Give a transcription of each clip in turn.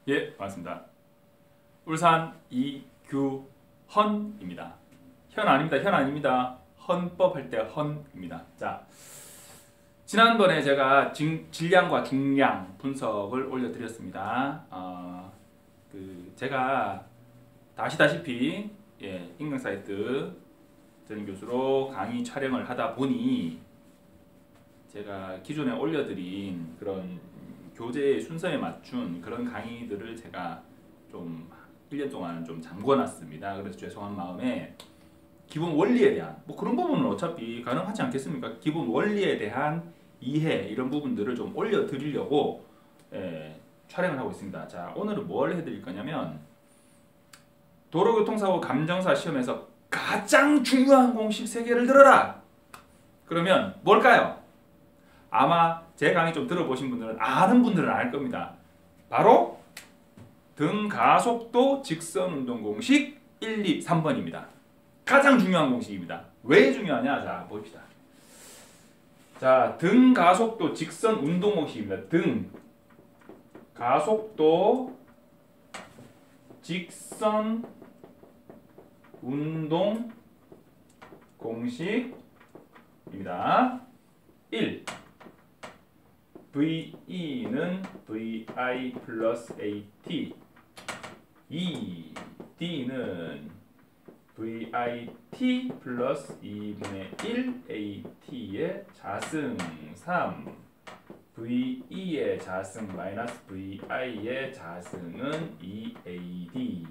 예, 반갑습니다. 울산 이규헌입니다. 현 아닙니다. 현 아닙니다. 헌법 할 때 헌입니다. 자, 지난번에 제가 질량과 중량 분석을 올려드렸습니다. 제가 아시다시피 인강 사이트 전임 교수로 강의 촬영을 하다 보니 제가 기존에 올려드린 그런 교재의 순서에 맞춘 그런 강의들을 제가 좀 1년 동안 좀 잠궈놨습니다. 그래서 죄송한 마음에 기본 원리에 대한 그런 부분은 어차피 가능하지 않겠습니까? 기본 원리에 대한 이해 이런 부분들을 좀 올려드리려고 촬영을 하고 있습니다. 자, 오늘은 뭘 해드릴 거냐면 도로교통사고 감정사 시험에서 가장 중요한 공식 3개를 들어라! 그러면 뭘까요? 아마 제 강의 좀 들어보신 분들은 아는 분들은 알 겁니다. 바로 등가속도 직선운동 공식 1, 2, 3번입니다. 가장 중요한 공식입니다. 왜 중요하냐? 자, 봅시다. 자, 등가속도 직선운동 공식입니다. 등가속도 직선운동 공식입니다. 1. VE는 VI 플러스 AT 2. D는 VIT 플러스 2분의 1 AT의 자승 3. VE의 자승 마이너스 VI의 자승은 2AD.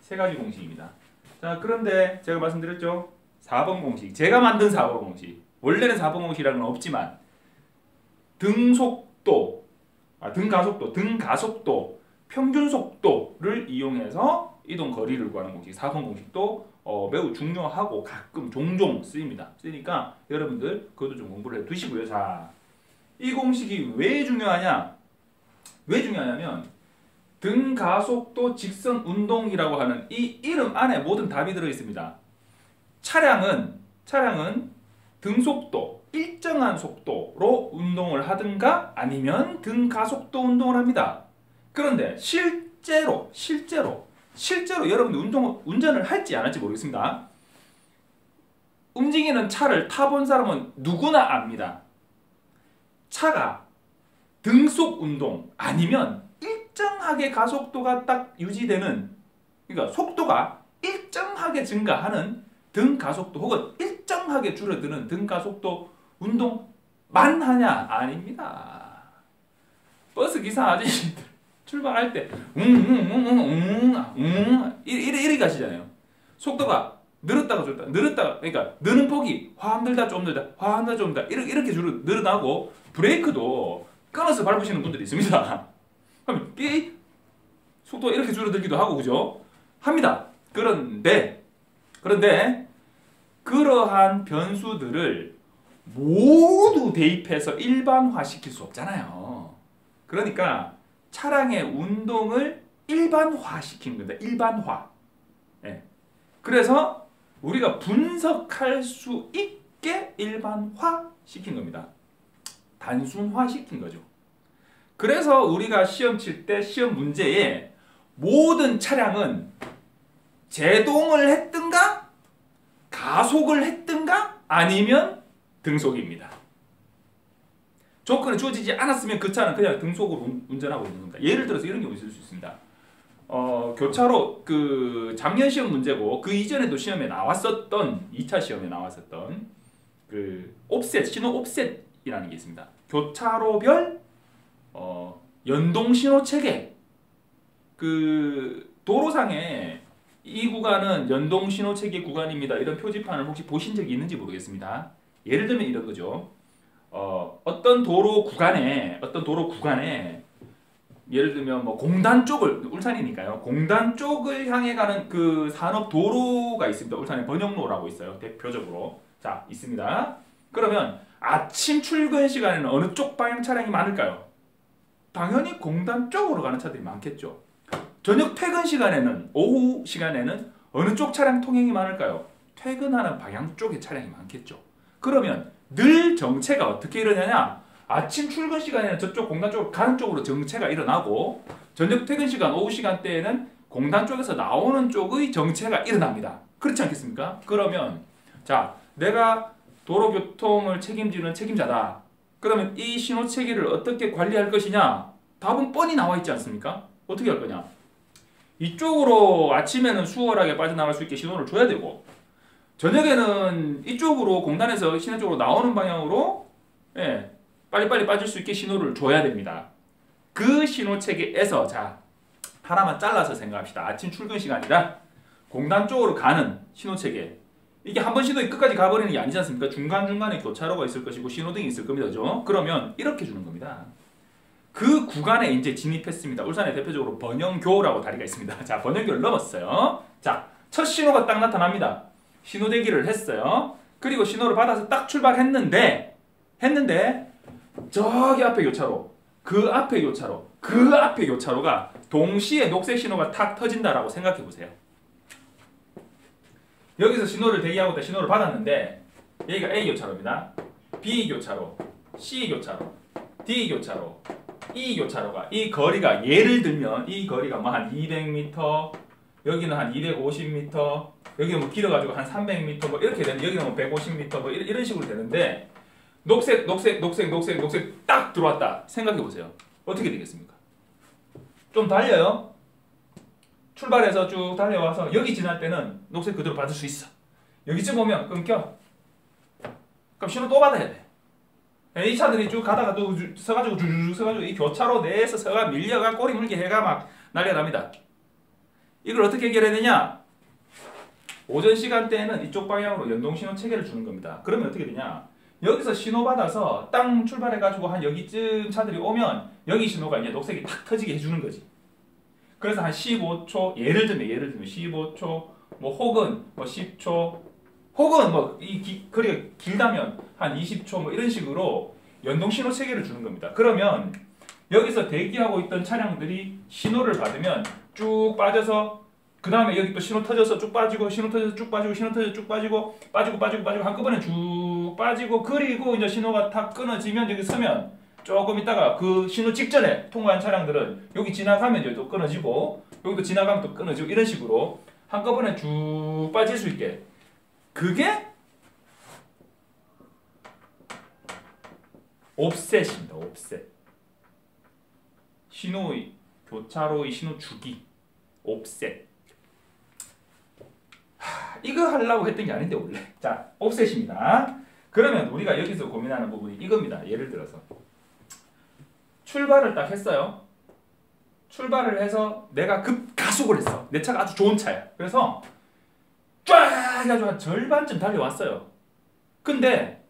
세 가지 공식입니다. 자, 그런데 제가 말씀드렸죠? 4번 공식. 제가 만든 4번 공식. 원래는 4번 공식이라는 건 없지만 등속도, 등가속도, 평균속도를 이용해서 이동 거리를 구하는 공식 4번 공식도 매우 중요하고 가끔 종종 쓰입니다. 쓰니까 여러분들 그것도 좀 공부를 해 두시고요. 자, 이 공식이 왜 중요하냐? 왜 중요하냐면 등가속도 직선운동이라고 하는 이 이름 안에 모든 답이 들어있습니다. 차량은 등속도, 일정한 속도로 운동을 하든가 아니면 등가속도 운동을 합니다. 그런데 실제로 여러분들 운전을 할지 안 할지 모르겠습니다. 움직이는 차를 타본 사람은 누구나 압니다. 차가 등속 운동 아니면 일정하게 가속도가 딱 유지되는, 그러니까 속도가 일정하게 증가하는 등가속도 혹은 일정하게 줄어드는 등가속도 운동만 하냐? 아닙니다. 버스 기사 아저씨들 출발할 때 이렇게 가시잖아요. 속도가 늘었다가 그러니까 느는 폭이 확 늘다 좀 늘다 확 늘다 좀 늘다 이렇게 늘어나고 브레이크도 끊어서 밟으시는 분들이 있습니다. 그럼 이 속도가 이렇게 줄어들기도 하고 그죠? 합니다. 그런데 그러한 변수들을 모두 대입해서 일반화시킬 수 없잖아요. 그러니까 차량의 운동을 일반화시킨 겁니다. 일반화. 그래서 우리가 분석할 수 있게 일반화시킨 겁니다. 단순화시킨 거죠. 그래서 우리가 시험 칠 때 시험 문제에 모든 차량은 제동을 했든가 가속을 했든가 아니면 등속입니다. 조건이 주어지지 않았으면 그 차는 그냥 등속으로 운전하고 있는 겁니다. 예를 들어서 이런 경우 있을 수 있습니다. 교차로 작년 시험 문제고 그 이전에도 시험에 나왔었던 2차 시험에 나왔었던 옵셋, 신호 옵셋이라는 게 있습니다. 교차로별 연동 신호 체계. 도로상에 이 구간은 연동 신호 체계 구간입니다. 이런 표지판을 혹시 보신 적이 있는지 모르겠습니다. 예를 들면 이런 거죠. 어떤 도로 구간에 예를 들면 공단 쪽을, 울산이니까요. 공단 쪽을 향해 가는 산업 도로가 있습니다. 울산에 번영로라고 있어요. 대표적으로. 자, 있습니다. 그러면 아침 출근 시간에는 어느 쪽 방향 차량이 많을까요? 당연히 공단 쪽으로 가는 차들이 많겠죠. 저녁 퇴근 시간에는, 오후 시간에는 어느 쪽 차량 통행이 많을까요? 퇴근하는 방향 쪽의 차량이 많겠죠. 그러면 늘 정체가 어떻게 이러냐냐? 아침 출근 시간에는 저쪽 공단 쪽으로 가는 쪽으로 정체가 일어나고 저녁 퇴근 시간 오후 시간대에는 공단 쪽에서 나오는 쪽의 정체가 일어납니다. 그렇지 않겠습니까? 그러면 자, 내가 도로교통을 책임지는 책임자다. 그러면 이 신호 체계를 어떻게 관리할 것이냐? 답은 뻔히 나와 있지 않습니까? 어떻게 할 거냐? 이쪽으로 아침에는 수월하게 빠져나갈 수 있게 신호를 줘야 되고 저녁에는 이쪽으로 공단에서 시내 쪽으로 나오는 방향으로 빨리빨리 빠질 수 있게 신호를 줘야 됩니다. 그 신호 체계에서 자 하나만 잘라서 생각합시다. 아침 출근 시간이다. 공단 쪽으로 가는 신호 체계. 이게 한 번 신호에 끝까지 가버리는 게 아니지 않습니까? 중간중간에 교차로가 있을 것이고 신호등이 있을 겁니다. 그죠? 그러면 이렇게 주는 겁니다. 그 구간에 이제 진입했습니다. 울산에 대표적으로 번영교라고 다리가 있습니다. 자, 번영교를 넘었어요. 자, 첫 신호가 딱 나타납니다. 신호 대기를 했어요. 그리고 신호를 받아서 딱 출발했는데 저기 앞에 교차로, 그 앞에 교차로가 동시에 녹색 신호가 탁 터진다라고 생각해 보세요. 여기서 신호를 대기하고 있다 신호를 받았는데 여기가 A 교차로입니다. B 교차로, C 교차로, D 교차로, E 교차로가 이 거리가 예를 들면 이 거리가 뭐 한 200m, 여기는 한 250m, 여기는 뭐 길어가지고 한 300m 뭐 이렇게 되는 여기는 뭐 150m 뭐 이런 식으로 되는데 녹색 딱 들어왔다 생각해 보세요. 어떻게 되겠습니까? 좀 달려요. 출발해서 쭉 달려와서 여기 지날 때는 녹색 그대로 받을 수 있어. 여기쯤 오면 끊겨. 그럼 신호 또 받아야 돼. 이 차들이 쭉 가다가 또 서가지고 주르륵 서가지고 이 교차로 내에서 서가 밀려가 꼬리 물게 해가 막 난리가 납니다. 이걸 어떻게 해결해야 되냐? 오전 시간대에는 이쪽 방향으로 연동신호 체계를 주는 겁니다. 그러면 어떻게 되냐? 여기서 신호 받아서 땅 출발해가지고 한 여기쯤 차들이 오면 여기 신호가 이제 녹색이 탁 터지게 해주는 거지. 그래서 한 15초, 예를 들면 15초, 뭐 혹은 뭐 10초, 혹은 뭐 이 거리가 길다면 한 20초 뭐 이런 식으로 연동 신호 체계를 주는 겁니다. 그러면 여기서 대기하고 있던 차량들이 신호를 받으면 쭉 빠져서 그 다음에 여기 또 신호 터져서 쭉 빠지고 신호 터져서 쭉 빠지고 신호 터져서 쭉 빠지고 한꺼번에 쭉 빠지고 그리고 이제 신호가 탁 끊어지면 여기 서면 조금 있다가 그 신호 직전에 통과한 차량들은 여기 지나가면 이제 또 끊어지고 여기도 지나가면 또 끊어지고 이런 식으로 한꺼번에 쭉 빠질 수 있게 그게 옵셋입니다. 옵셋. 신호의 교차로의 신호 주기 옵셋. 이거 하려고 했던 게 아닌데 원래. 자, 옵셋입니다. 그러면 우리가 여기서 고민하는 부분이 이겁니다. 예를 들어서 출발을 딱 했어요. 출발을 해서 내가 급가속을 했어. 내 차가 아주 좋은 차야. 그래서 쫙 해가지고 한 절반쯤 달려왔어요. 근데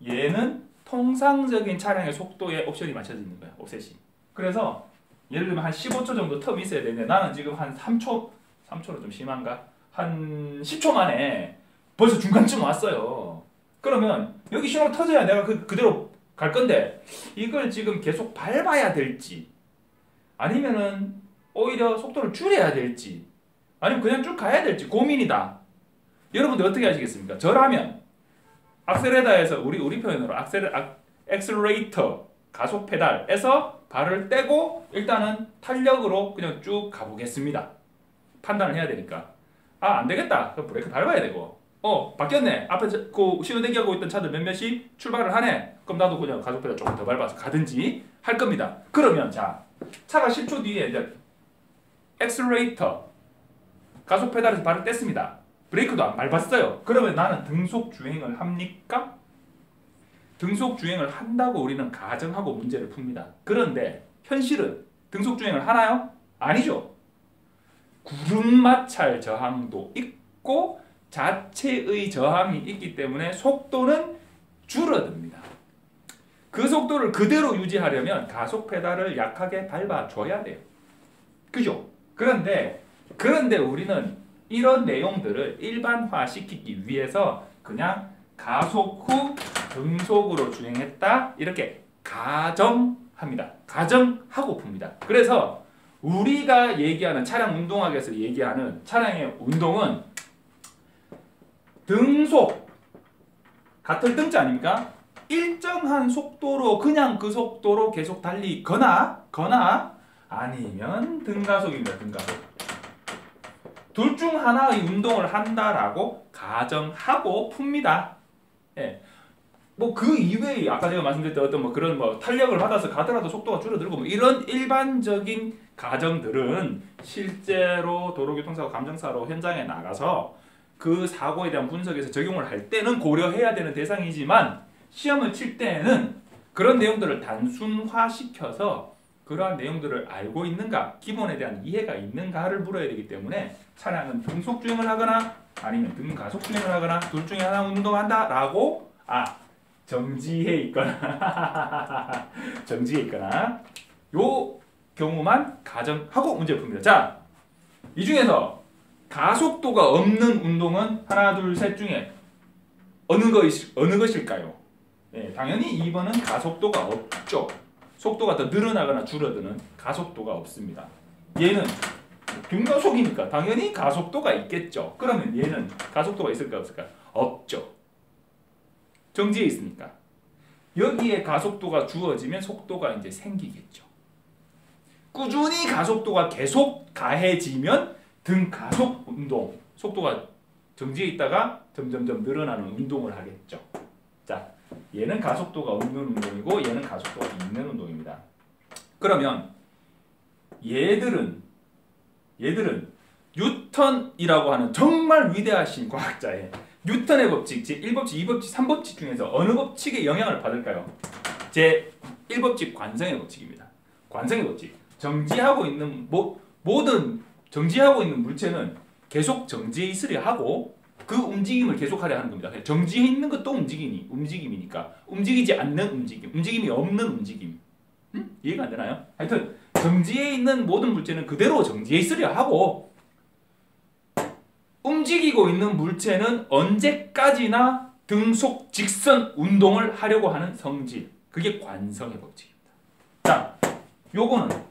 얘는 통상적인 차량의 속도에 옵션이 맞춰져 있는 거야. 옵셋이. 그래서 예를 들면 한 15초 정도 텀이 있어야 되는데 나는 지금 한 3초는 좀 심한가? 한 10초 만에 벌써 중간쯤 왔어요. 그러면 여기 신호가 터져야 내가 그대로 갈 건데 이걸 지금 계속 밟아야 될지 아니면은 오히려 속도를 줄여야 될지 아니면 그냥 쭉 가야 될지 고민이다. 여러분들 어떻게 하시겠습니까? 저라면 악셀레다에서 우리 표현으로 엑셀레이터 가속 페달에서 발을 떼고 일단은 탄력으로 그냥 쭉 가보겠습니다. 판단을 해야 되니까 안 되겠다. 그럼 브레이크 밟아야 되고 바뀌었네. 앞에 그 신호 대기하고 있던 차들 몇몇이 출발을 하네. 그럼 나도 그냥 가속 페달 조금 더 밟아서 가든지 할 겁니다. 그러면 자 차가 10초 뒤에 이제 엑셀레이터 가속 페달에서 발을 뗐습니다. 브레이크도 안 밟았어요. 그러면 나는 등속 주행을 합니까? 등속 주행을 한다고 우리는 가정하고 문제를 풉니다. 그런데 현실은 등속 주행을 하나요? 아니죠. 구름마찰 저항도 있고 자체의 저항이 있기 때문에 속도는 줄어듭니다. 그 속도를 그대로 유지하려면 가속 페달을 약하게 밟아줘야 돼요. 그죠? 그런데 우리는 이런 내용들을 일반화시키기 위해서 그냥 가속 후 등속으로 주행했다 이렇게 가정합니다. 가정하고 풉니다. 그래서 우리가 얘기하는 차량 운동학에서 얘기하는 차량의 운동은 등속 같은 등자 아닙니까? 일정한 속도로 그냥 그 속도로 계속 달리거나 아니면 등가속입니다. 등가속. 둘 중 하나의 운동을 한다라고 가정하고 풉니다. 예. 뭐 그 이외의 아까 제가 말씀드렸던 어떤 뭐 그런 뭐 탄력을 받아서 가더라도 속도가 줄어들고 뭐 이런 일반적인 가정들은 실제로 도로교통사고 감정사로 현장에 나가서 그 사고에 대한 분석에서 적용을 할 때는 고려해야 되는 대상이지만 시험을 칠 때에는 그런 내용들을 단순화시켜서 그러한 내용들을 알고 있는가, 기본에 대한 이해가 있는가를 물어야 되기 때문에 차량은 등속 주행을 하거나 아니면 등가속 주행을 하거나 둘 중에 하나 운동한다라고 정지해 있거나 정지해 있거나 요 것만 가정하고 문제 풉니다. 자, 이 중에서 가속도가 없는 운동은 하나, 둘, 셋 중에 어느 것일까요? 네, 당연히 2번은 가속도가 없죠. 속도가 더 늘어나거나 줄어드는 가속도가 없습니다. 얘는 등가속이니까 당연히 가속도가 있겠죠. 그러면 얘는 가속도가 있을까 없을까? 없죠. 정지해 있으니까. 여기에 가속도가 주어지면 속도가 이제 생기겠죠. 꾸준히 가속도가 계속 가해지면 등가속 운동, 속도가 정지해 있다가 점점점 늘어나는 운동을 하겠죠. 자, 얘는 가속도가 없는 운동이고 얘는 가속도가 있는 운동입니다. 그러면 얘들은 뉴턴이라고 하는 정말 위대하신 과학자의 뉴턴의 법칙, 제1법칙, 2법칙, 3법칙 중에서 어느 법칙에 영향을 받을까요? 제1법칙 관성의 법칙입니다. 관성의 법칙. 정지하고 있는 정지하고 있는 물체는 계속 정지해 있으려 하고 그 움직임을 계속하려 하는 겁니다. 정지해 있는 것도 움직임이니까 움직이지 않는 움직임, 움직임이 없는 움직임. 이해가 안 되나요? 하여튼 정지해 있는 모든 물체는 그대로 정지해 있으려 하고 움직이고 있는 물체는 언제까지나 등속 직선 운동을 하려고 하는 성질. 그게 관성의 법칙입니다. 자, 요거는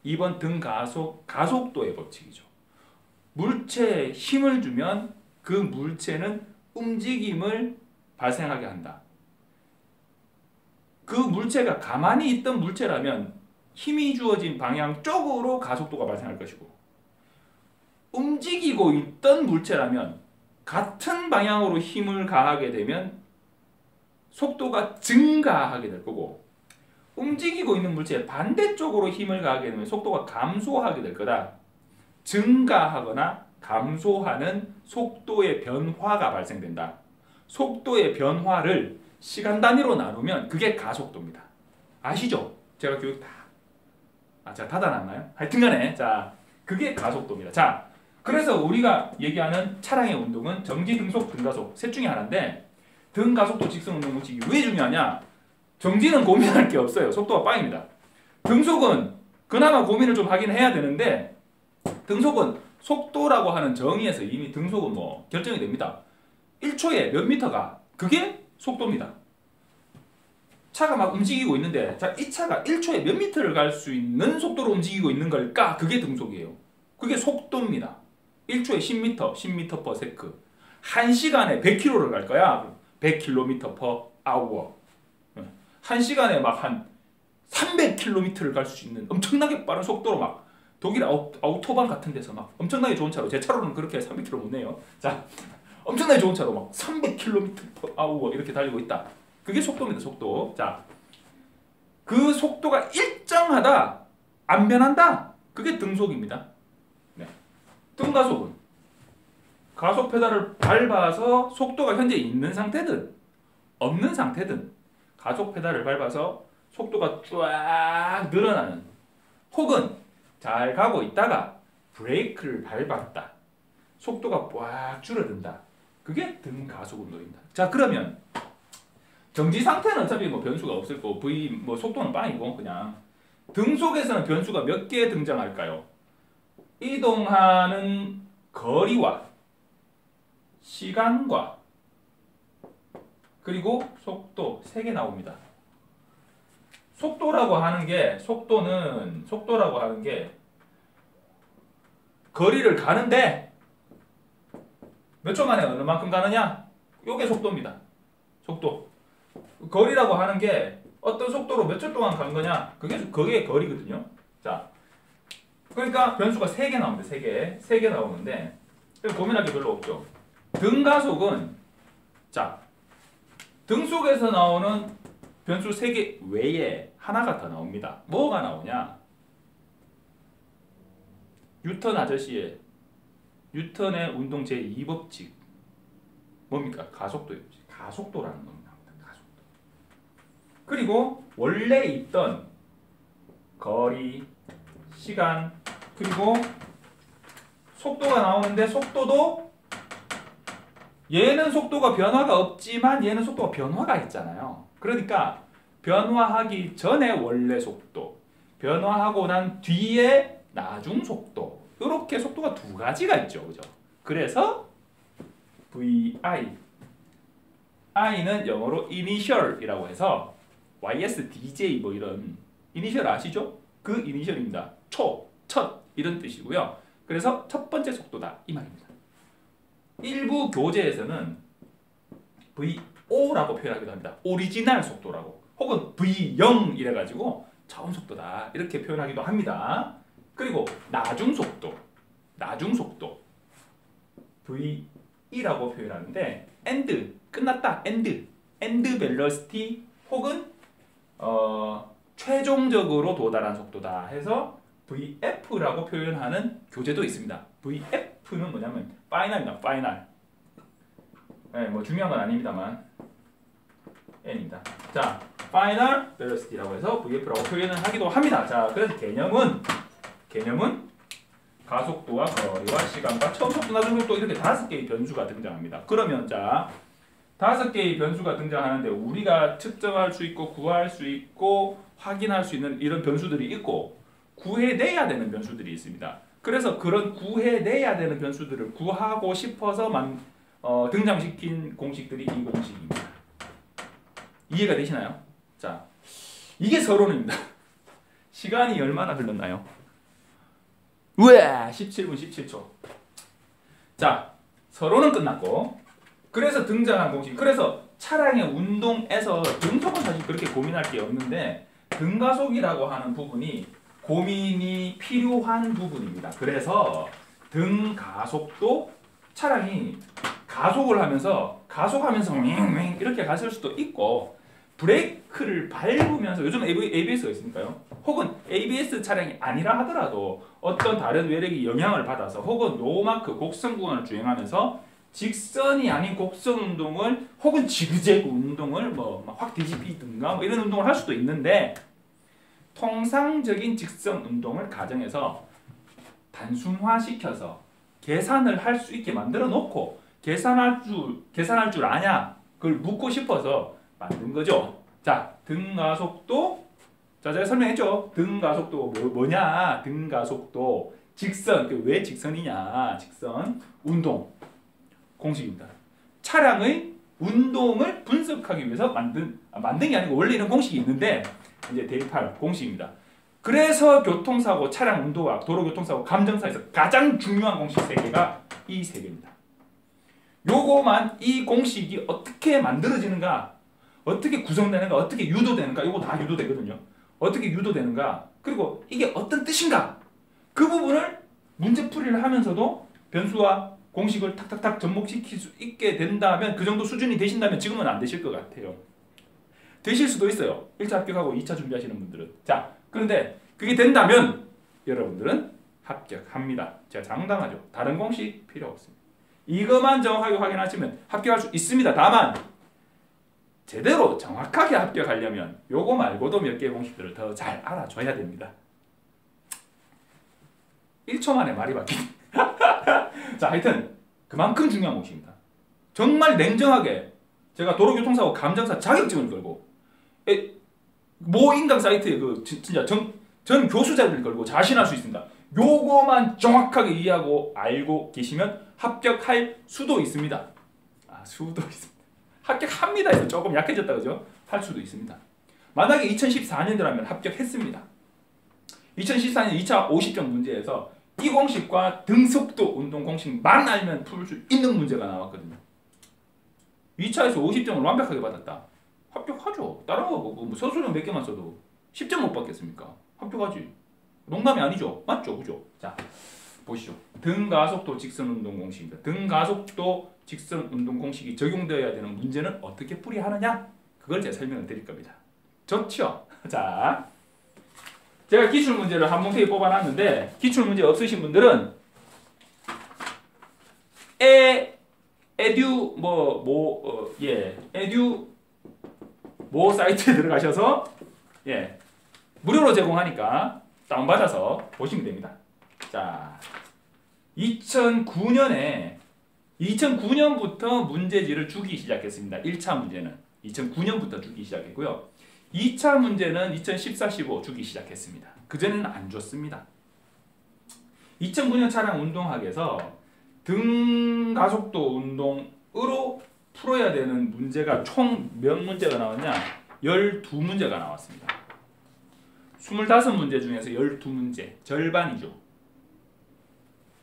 2번 가속도의 법칙이죠. 물체에 힘을 주면 그 물체는 움직임을 발생하게 한다. 그 물체가 가만히 있던 물체라면 힘이 주어진 방향 쪽으로 가속도가 발생할 것이고 움직이고 있던 물체라면 같은 방향으로 힘을 가하게 되면 속도가 증가하게 될 거고 움직이고 있는 물체의 반대쪽으로 힘을 가하게 되면 속도가 감소하게 될 거다. 증가하거나 감소하는 속도의 변화가 발생된다. 속도의 변화를 시간 단위로 나누면 그게 가속도입니다. 아시죠? 제가 교육 제가 닫아놨나요? 하여튼간에 자, 그게 가속도입니다. 자, 그래서 우리가 얘기하는 차량의 운동은 정지, 등속, 등가속 셋 중에 하나인데 등가속도 직선 운동 법칙이 왜 중요하냐? 정지는 고민할 게 없어요. 속도가 빵입니다. 등속은 그나마 고민을 좀 하긴 해야 되는데 등속은 속도라고 하는 정의에서 이미 등속은 뭐 결정이 됩니다. 1초에 몇 미터가 그게 속도입니다. 차가 막 움직이고 있는데 자, 이 차가 1초에 몇 미터를 갈 수 있는 속도로 움직이고 있는 걸까? 그게 등속이에요. 그게 속도입니다. 1초에 10m, 10m per sec. 1시간에 100km를 갈 거야. 100km per hour. 1시간에 막 한 300km를 갈 수 있는 엄청나게 빠른 속도로 막 독일 아우토반 같은 데서 막 엄청나게 좋은 차로 제 차로는 그렇게 300km 못 내요. 자, 엄청나게 좋은 차로 막 300km per hour 이렇게 달리고 있다. 그게 속도입니다. 속도. 자, 그 속도가 일정하다, 안 변한다. 그게 등속입니다. 네. 등가속은 가속 페달을 밟아서 속도가 현재 있는 상태든 없는 상태든 가속 페달을 밟아서 속도가 쫙 늘어나는 혹은 잘 가고 있다가 브레이크를 밟았다. 속도가 꽉 줄어든다. 그게 등가속 운동입니다. 자, 그러면 정지 상태는 어차피 뭐 변수가 없을 거고 뭐 속도는 빵이고 그냥 등속에서는 변수가 몇 개 등장할까요? 이동하는 거리와 시간과 그리고 속도 3개 나옵니다. 속도라고 하는 게 거리를 가는데 몇 초 만에 어느 만큼 가느냐? 요게 속도입니다. 속도. 거리라고 하는 게 어떤 속도로 몇 초 동안 간 거냐? 그게 거리거든요. 자, 그러니까 변수가 3개 나오는데 3개 나오는데 고민할 게 별로 없죠. 등가속은 자, 등 속에서 나오는 변수 3개 외에 하나가 더 나옵니다. 뭐가 나오냐? 뉴턴 아저씨의 뉴턴의 운동 제2법칙 뭡니까? 가속도예요. 가속도라는 겁니다. 가속도. 그리고 원래 있던 거리, 시간, 그리고 속도가 나오는데 속도도 얘는 속도가 변화가 없지만 얘는 속도가 변화가 있잖아요. 그러니까 변화하기 전에 원래 속도, 변화하고 난 뒤에 나중 속도, 이렇게 속도가 두 가지가 있죠. 그죠? 그래서 VI, I는 영어로 initial이라고 해서 YSDJ 뭐 이런 initial 아시죠? 그 initial입니다. 첫 이런 뜻이고요. 그래서 첫 번째 속도다 이 말입니다. 일부 교재에서는 VO라고 표현하기도 합니다. 오리지널 속도라고. 혹은 V0 이래가지고 처음 속도다 이렇게 표현하기도 합니다. 그리고 나중 속도 V이라고 표현하는데 end 끝났다 end velocity 혹은 최종적으로 도달한 속도다 해서 VF라고 표현하는 교재도 있습니다. VF는 뭐냐면 파이널입니다. 파이널. 네, 뭐 중요한 건 아닙니다만 N입니다. 자, 파이널 벨로시티라고 해서 VF라고 표현을 하기도 합니다. 자, 그래서 개념은 가속도와 거리와 시간과 처음 속도, 나중 속도 이렇게 5개의 변수가 등장합니다. 그러면 자, 5개의 변수가 등장하는데 우리가 측정할 수 있고 구할 수 있고 확인할 수 있는 이런 변수들이 있고 구해내야 되는 변수들이 있습니다. 그래서 그런 구해내야 되는 변수들을 구하고 싶어서 등장시킨 공식들이 이 공식입니다. 이해가 되시나요? 자, 이게 서론입니다. 시간이 얼마나 흘렀나요? 우와! 17분 17초. 자, 서론은 끝났고 그래서 등장한 공식. 그래서 차량의 운동에서 등속은 사실 그렇게 고민할 게 없는데 등가속이라고 하는 부분이 고민이 필요한 부분입니다. 그래서 등가속도 차량이 가속하면서 윙윙 이렇게 갔을 수도 있고 브레이크를 밟으면서 요즘 ABS가 있으니까요. 혹은 ABS 차량이 아니라 하더라도 어떤 다른 외력이 영향을 받아서 혹은 노마크 곡선 구간을 주행하면서 직선이 아닌 곡선 운동을 혹은 지그재그 운동을 뭐 확 뒤집히든가 뭐 이런 운동을 할 수도 있는데 통상적인 직선 운동을 가정해서 단순화시켜서 계산을 할 수 있게 만들어 놓고 계산할 줄 아냐 그걸 묻고 싶어서 만든 거죠. 자, 등가속도. 자, 제가 설명했죠. 등가속도 뭐냐? 등가속도 직선. 왜 직선이냐? 직선 운동 공식입니다. 차량의 운동을 분석하기 위해서 만든 게 아니고 원래 이런 공식이 있는데 이제 대입할 공식입니다. 그래서 교통사고, 차량 운동학, 도로교통사고, 감정사에서 가장 중요한 공식 3개가 이 3개입니다. 요거만 이 공식이 어떻게 만들어지는가, 어떻게 구성되는가, 어떻게 유도되는가, 요거 다 유도되거든요. 어떻게 유도되는가, 그리고 이게 어떤 뜻인가, 그 부분을 문제풀이를 하면서도 변수와 공식을 탁탁탁 접목시킬 수 있게 된다면, 그 정도 수준이 되신다면 지금은 안 되실 것 같아요. 되실 수도 있어요. 1차 합격하고 2차 준비하시는 분들은. 자, 그런데 그게 된다면 여러분들은 합격합니다. 제가 장담하죠. 다른 공식 필요 없습니다. 이것만 정확하게 확인하시면 합격할 수 있습니다. 다만 제대로 정확하게 합격하려면 요거 말고도 몇 개의 공식들을 더 잘 알아줘야 됩니다. 1초 만에 말이 바뀌네. 자, 하여튼 그만큼 중요한 공식입니다. 정말 냉정하게 제가 도로교통사고 감정사 자격증을 걸고 모 인강 사이트에 진짜 전 교수자를 걸고 자신할 수 있습니다. 요거만 정확하게 이해하고 알고 계시면 합격할 수도 있습니다. 수도 있습니다. 합격합니다 해서 조금 약해졌다 그죠? 할 수도 있습니다. 만약에 2014년도라면 합격했습니다. 2014년 2차 50점 문제에서 이 공식과 등속도 운동 공식만 알면 풀 수 있는 문제가 나왔거든요. 2차에서 50점을 완벽하게 받았다. 합격하죠. 다른 거 뭐 서술형 몇 개만 써도 10점 못 받겠습니까? 합격하지. 농담이 아니죠. 맞죠? 그죠? 자, 보시죠. 등가속도 직선운동 공식입니다. 등가속도 직선운동 공식이 적용되어야 되는 문제는 어떻게 풀이하느냐? 그걸 제가 설명을 드릴 겁니다. 좋죠? 자, 제가 기출문제를 한 뭉텅이 뽑아놨는데 기출문제 없으신 분들은 에듀 에듀 모 사이트에 들어가셔서 무료로 제공하니까 다운받아서 보시면 됩니다. 자, 2009년부터 문제지를 주기 시작했습니다. 1차 문제는 2009년부터 주기 시작했고요. 2차 문제는 2014-15 주기 시작했습니다. 그전에는 안 줬습니다. 2009년 차량 운동학에서 등가속도 운동으로 풀어야 되는 문제가 총 몇 문제가 나왔냐? 12문제가 나왔습니다. 25문제 중에서 12문제, 절반이죠.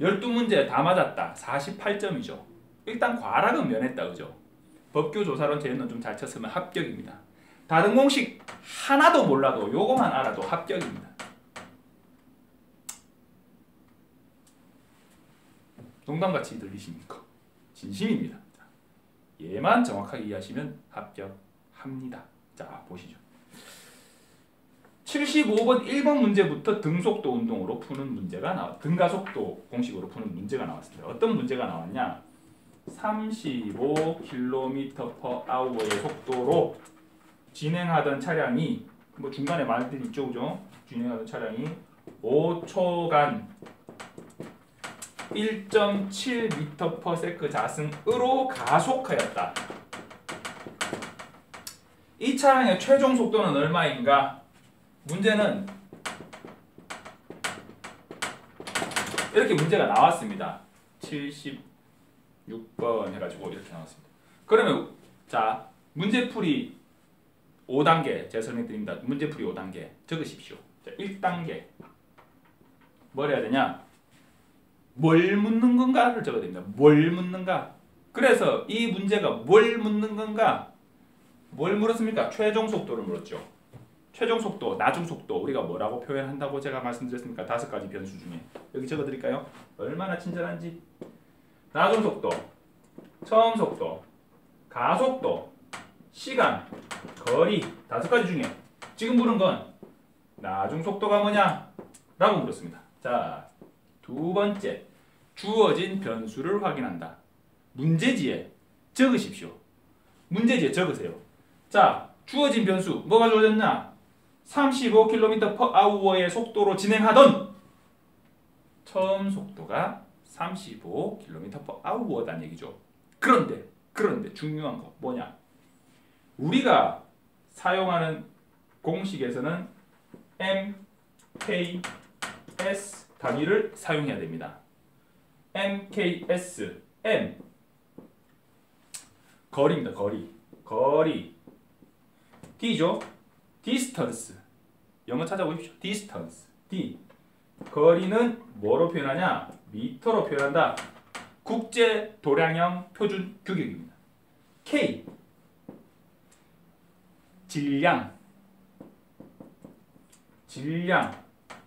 12문제 다 맞았다. 48점이죠. 일단 과락은 면했다. 그죠? 법규조사론 제는 좀 잘 쳤으면 합격입니다. 다른 공식 하나도 몰라도 요거만 알아도 합격입니다. 농담같이 들리십니까? 진심입니다. 얘만 정확하게 이해하시면 합격합니다. 자, 보시죠. 75번 1번 문제부터 등속도 운동으로 푸는 문제가 등가속도 공식으로 푸는 문제가 나왔습니다. 어떤 문제가 나왔냐? 35km/h의 속도로 진행하던 차량이 뭐 중간에 말들이 있죠, 그죠? 진행하던 차량이 5초간 1.7m/s 자승으로 가속하였다. 이 차량의 최종 속도는 얼마인가? 문제는 이렇게 문제가 나왔습니다. 76번 해가지고 이렇게 나왔습니다. 그러면 자, 문제풀이 5단계 제가 설명드립니다. 문제풀이 5단계 적으십시오. 자, 1단계 뭘 해야 되냐? 뭘 묻는 건가를 적어야 됩니다. 뭘 묻는가? 그래서 이 문제가 뭘 묻는 건가? 뭘 물었습니까? 최종 속도를 물었죠. 최종 속도, 나중 속도 우리가 뭐라고 표현한다고 제가 말씀드렸습니까? 5가지 변수 중에 여기 적어드릴까요? 얼마나 친절한지. 나중 속도, 처음 속도, 가속도, 시간, 거리 5가지 중에 지금 물은 건 나중 속도가 뭐냐? 라고 물었습니다. 자, 두 번째, 주어진 변수를 확인한다. 문제지에 적으십시오. 문제지에 적으세요. 자, 주어진 변수 뭐가 주어졌냐? 35km/h의 속도로 진행하던 처음 속도가 35km/h다는 얘기죠. 그런데 중요한 거 뭐냐? 우리가 사용하는 공식에서는 MKS 단위를 사용해야 됩니다. MKS, M 거리입니다. 거리 D죠. distance 영어 찾아보십시오. distance D 거리는 뭐로 표현하냐? 미터로 표현한다. 국제 도량형 표준 규격입니다. K 질량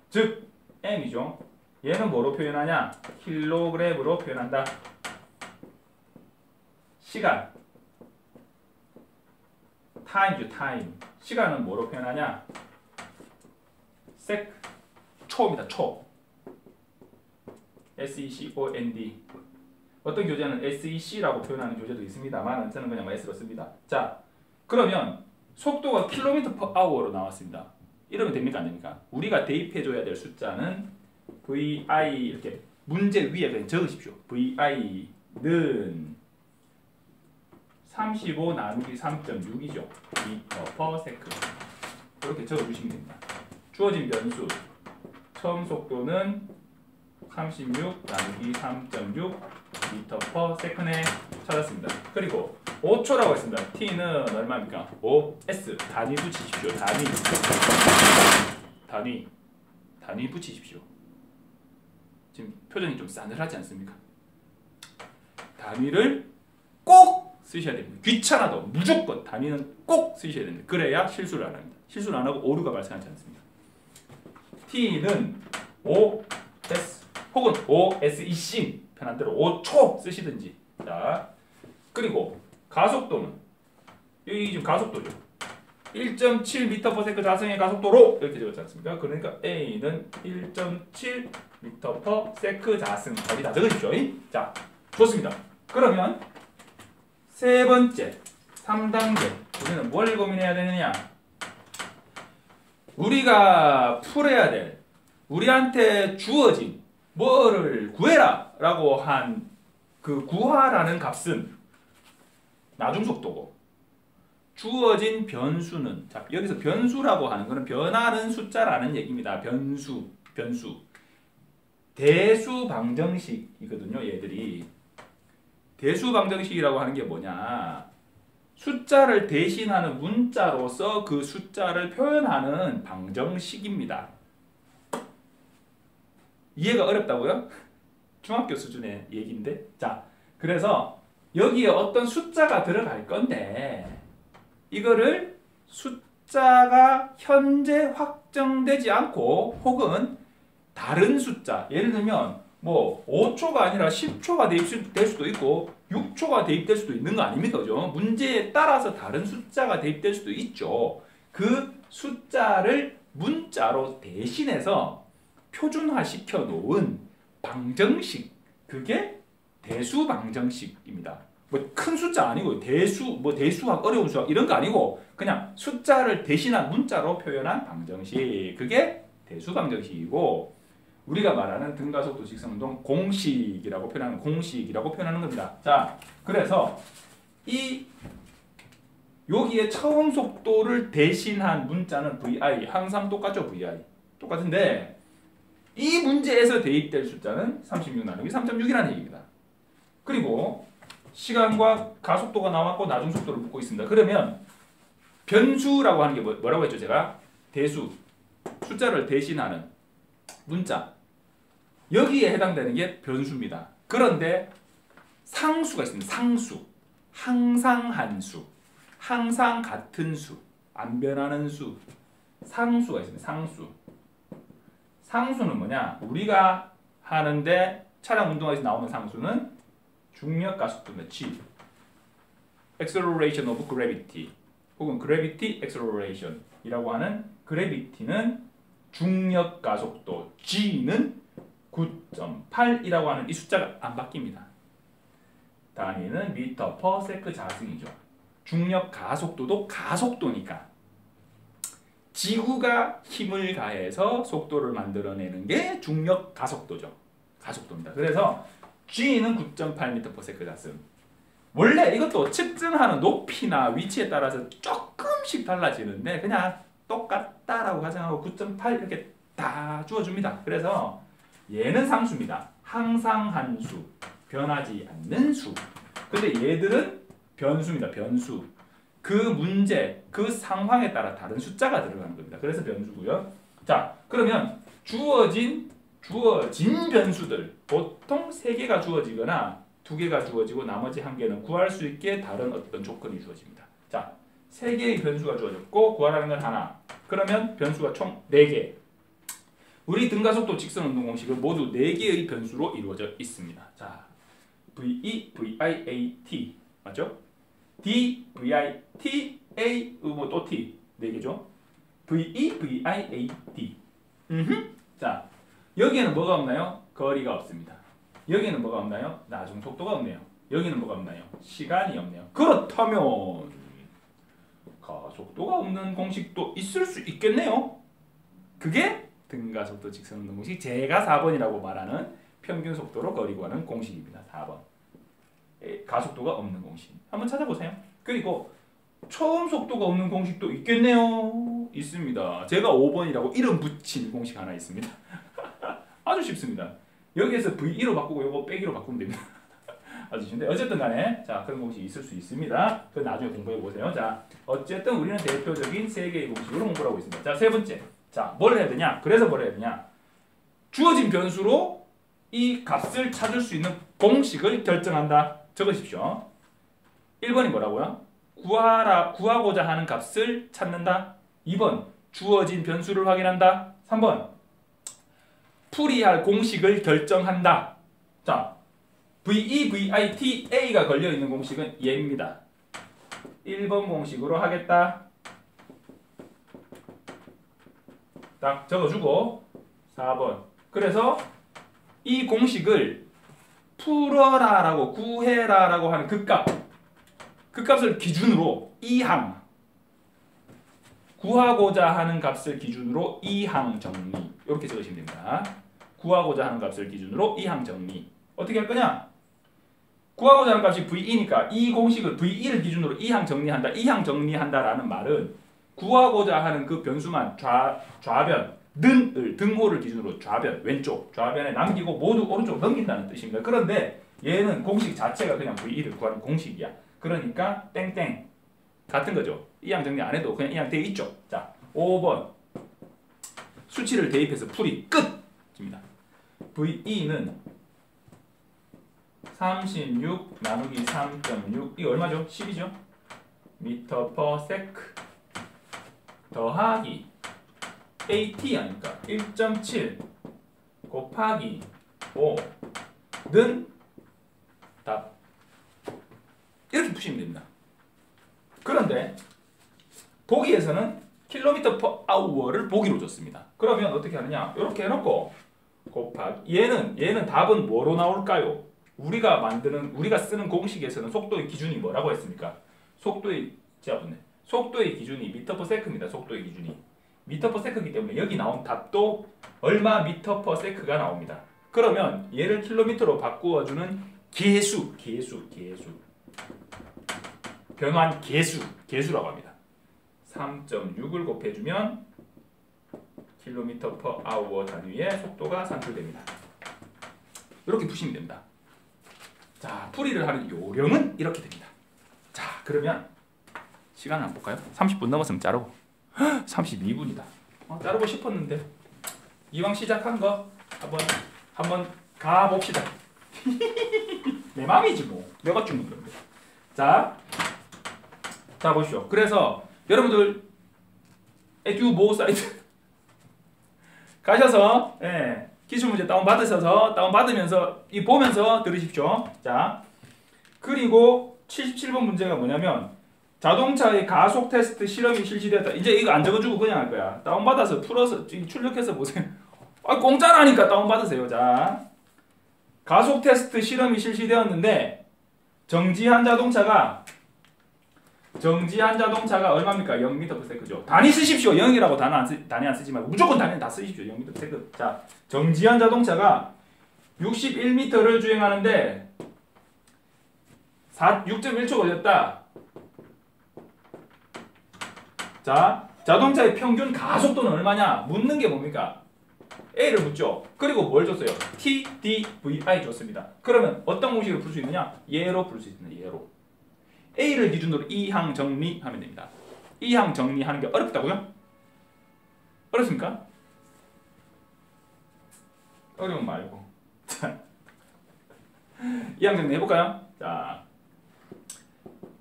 즉 M이죠. 얘는 뭐로 표현하냐? 킬로그램으로 표현한다. 시간 time이죠. time 시간은 뭐로 표현하냐? sec 초입니다. 초 SECOND 어떤 교재는 SEC라고 표현하는 교재도 있습니다만 저는 그냥 S로 씁니다. 자, 그러면 속도가 km/h로 나왔습니다. 이러면 됩니까? 안 됩니까? 우리가 대입해줘야 될 숫자는 VI 이렇게 문제 위에 그냥 적으십시오. VI는 35 나누기 3.6이죠. m/s 이렇게 적어주시면 됩니다. 주어진 변수 처음 속도는 36 나누기 3.6 m/s에 찾았습니다. 그리고 5초라고 했습니다. t는 얼마입니까? 5s 단위 붙이십시오. 단위 붙이십시오. 지금 표정이 좀 싸늘하지 않습니까? 단위를 꼭 쓰셔야 됩니다. 귀찮아도 무조건 단위는 꼭 쓰셔야 됩니다. 그래야 실수를 안 합니다. 실수를 안 하고 오류가 발생하지 않습니다. t는 os 혹은 osec 편한 대로 5초 쓰시든지. 자, 그리고 가속도는 여기 지금 가속도죠. 1.7m/s 자승의 가속도로 이렇게 적었지 않습니까? 그러니까 A는 1.7m/s 자승. 여기 다 적으십시오. 자, 좋습니다. 그러면 세 번째 3단계 우리는 뭘 고민해야 되느냐? 우리가 풀어야 될 우리한테 주어진 뭐를 구해라 라고 한 그 구하라는 값은 나중속도고 주어진 변수는, 자, 여기서 변수라고 하는 것은 변하는 숫자라는 얘기입니다. 변수. 대수 방정식이거든요. 얘들이. 대수 방정식이라고 하는 게 뭐냐? 숫자를 대신하는 문자로서 그 숫자를 표현하는 방정식입니다. 이해가 어렵다고요? 중학교 수준의 얘기인데. 자, 그래서 여기에 어떤 숫자가 들어갈 건데 이거를 숫자가 현재 확정되지 않고 혹은 다른 숫자, 예를 들면 뭐 5초가 아니라 10초가 대입될 수도 있고 6초가 대입될 수도 있는 거 아닙니까? 그죠? 문제에 따라서 다른 숫자가 대입될 수도 있죠. 그 숫자를 문자로 대신해서 표준화시켜 놓은 방정식, 그게 대수 방정식입니다. 뭐 큰 숫자 아니고 대수학, 어려운 수학 이런 거 아니고 그냥 숫자를 대신한 문자로 표현한 방정식, 그게 대수 방정식이고 우리가 말하는 등가속도 직선운동 공식이라고 표현하는 겁니다. 자, 그래서 여기에 처음 속도를 대신한 문자는 vi, 항상 똑같죠. vi 똑같은데 이 문제에서 대입될 숫자는 36 나누기 3.6이라는 얘기입니다. 그리고 시간과 가속도가 나왔고 나중속도를 묻고 있습니다. 그러면 변수라고 하는 게 뭐라고 했죠? 제가 대수, 숫자를 대신하는 문자, 여기에 해당되는 게 변수입니다. 그런데 상수가 있습니다. 상수, 항상 한 수, 항상 같은 수, 안 변하는 수, 상수가 있습니다. 상수는 뭐냐? 우리가 하는데 차량 운동에서 나오는 상수는 중력 가속도입니다. G, acceleration of gravity 혹은 gravity acceleration 이라고 하는 gravity는 중력 가속도, G는 9.8이라고 하는 이 숫자가 안 바뀝니다. 단위는 m/s 자승이죠. 중력 가속도도 가속도니까 지구가 힘을 가해서 속도를 만들어내는 게 중력 가속도죠. 가속도입니다. 그래서 G는 9.8m/s 자승. 원래 이것도 측정하는 높이나 위치에 따라서 조금씩 달라지는데 그냥 똑같다라고 가정하고 9.8 이렇게 다 주어줍니다. 그래서 얘는 상수입니다. 항상 한 수, 변하지 않는 수. 근데 얘들은 변수입니다. 변수. 그 문제, 그 상황에 따라 다른 숫자가 들어가는 겁니다. 그래서 변수고요. 자, 그러면 주어진 변수들 보통 3개가 주어지거나 2개가 주어지고 나머지 1개는 구할 수 있게 다른 어떤 조건이 주어집니다. 자, 3개의 변수가 주어졌고 구하라는 건 하나. 그러면 변수가 총 4개. 우리 등가속도 직선운동 공식은 모두 4개의 변수로 이루어져 있습니다. 자, VE, VIAT 맞죠? D, VIT, A, 또 T 4개죠. VE, VIAT. 자, 여기에는 뭐가 없나요? 거리가 없습니다. 여기에는 뭐가 없나요? 나중속도가 없네요. 여기는 뭐가 없나요? 시간이 없네요. 그렇다면 가속도가 없는 공식도 있을 수 있겠네요. 그게 등가속도 직선운동 공식, 제가 4번이라고 말하는 평균 속도로 거리 구하는 공식입니다. 4번. 가속도가 없는 공식. 한번 찾아보세요. 그리고 처음 속도가 없는 공식도 있겠네요. 있습니다. 제가 5번이라고 이름 붙인 공식 하나 있습니다. 아주 쉽습니다. 여기에서 V2로 바꾸고 요거 빼기로 바꾸면 됩니다. 아주 쉽은데 어쨌든 간에 자, 그런 공식이 있을 수 있습니다. 그 나중에 공부해 보세요. 자, 어쨌든 우리는 대표적인 3개의 공식으로 공부를 하고 있습니다. 자, 세 번째. 자, 뭘 해야 되냐? 그래서 뭘 해야 되냐? 주어진 변수로 이 값을 찾을 수 있는 공식을 결정한다. 적으십시오. 1번이 뭐라고요? 구하고자 하는 값을 찾는다. 2번 주어진 변수를 확인한다. 3번 풀이할 공식을 결정한다. 자, VE, VIT, A가 걸려있는 공식은 얘입니다. 1번 공식으로 하겠다. 딱 적어주고 4번. 그래서 이 공식을 풀어라 라고 구해라 라고 하는 그 값을 기준으로 2항 구하고자 하는 값을 기준으로 2항 정리 이렇게 적으시면 됩니다. 구하고자 하는 값을 기준으로 2항 정리. 어떻게 할 거냐? 구하고자 하는 값이 VE니까 이 공식을 VE를 기준으로 2항 정리한다. 2항 정리한다라는 말은 구하고자 하는 그 변수만 좌변, 등호를 기준으로 좌변, 왼쪽, 좌변에 남기고 모두 오른쪽 넘긴다는 뜻입니다. 그런데 얘는 공식 자체가 그냥 VE를 구하는 공식이야. 그러니까 땡땡 같은 거죠. 2항 정리 안 해도 그냥 2항 돼 있죠. 자, 5번 수치를 대입해서 풀이 끝입니다. VE는 36 나누기 3.6 이거 얼마죠? 10이죠? 미터 퍼 세크 더하기 AT 하니까 1.7 곱하기 5는 답. 이렇게 푸시면 됩니다. 그런데 보기에서는 킬로미터 퍼 아워를 보기로 줬습니다. 그러면 어떻게 하느냐? 이렇게 해놓고 곱하기 얘는 답은 뭐로 나올까요? 우리가 쓰는 공식에서는 속도의 기준이 뭐라고 했습니까? 속도의 기준이 미터 퍼 세크입니다. 속도의 기준이 미터 퍼 세크이기 때문에 여기 나온 답도 얼마 미터 퍼 세크가 나옵니다. 그러면 얘를 킬로미터로 바꾸어주는 변환 개수라고 합니다. 3.6을 곱해주면 킬로미터 퍼 아워 단위의 속도가 산출됩니다. 이렇게 푸시면 됩니다. 자, 풀이를 하는 요령은 이렇게 됩니다. 자, 그러면 시간 한번 볼까요? 30분 넘었으면 자르고 32분이다. 자르고 싶었는데 이왕 시작한 거 한번 가봅시다. 내 맘이지 뭐. 내가 죽는 건데. 자 보시오. 그래서 여러분들 에듀모 사이트 가셔서 기출문제 다운받으면서 이 보면서 들으십시오. 자, 그리고 77번 문제가 뭐냐면 자동차의 가속 테스트 실험이 실시되었다. 이제 이거 안 적어주고 그냥 할 거야. 다운받아서 풀어서 출력해서 보세요. 공짜라니까 다운받으세요. 자, 가속 테스트 실험이 실시되었는데 정지한 자동차가 얼마입니까? 0m/s죠. 단위 쓰십시오. 0이라고 단위 안 쓰지 말고 무조건 단위 다 쓰십시오. 0m/s. 자, 정지한 자동차가 61m를 주행하는데 6.1초 걸렸다. 자, 자동차의 평균 가속도는 얼마냐? 묻는 게 뭡니까? A를 묻죠. 그리고 뭘 줬어요? T, D, VI 줬습니다. 그러면 어떤 공식을 풀 수 있느냐? 얘로 풀 수 있습니다. 얘로. A를 기준으로 2항 정리하면 됩니다. 2항 정리하는 게 어렵다고요? 어렵습니까? 어려운 말고. 자, 2항 정리 해볼까요? 자,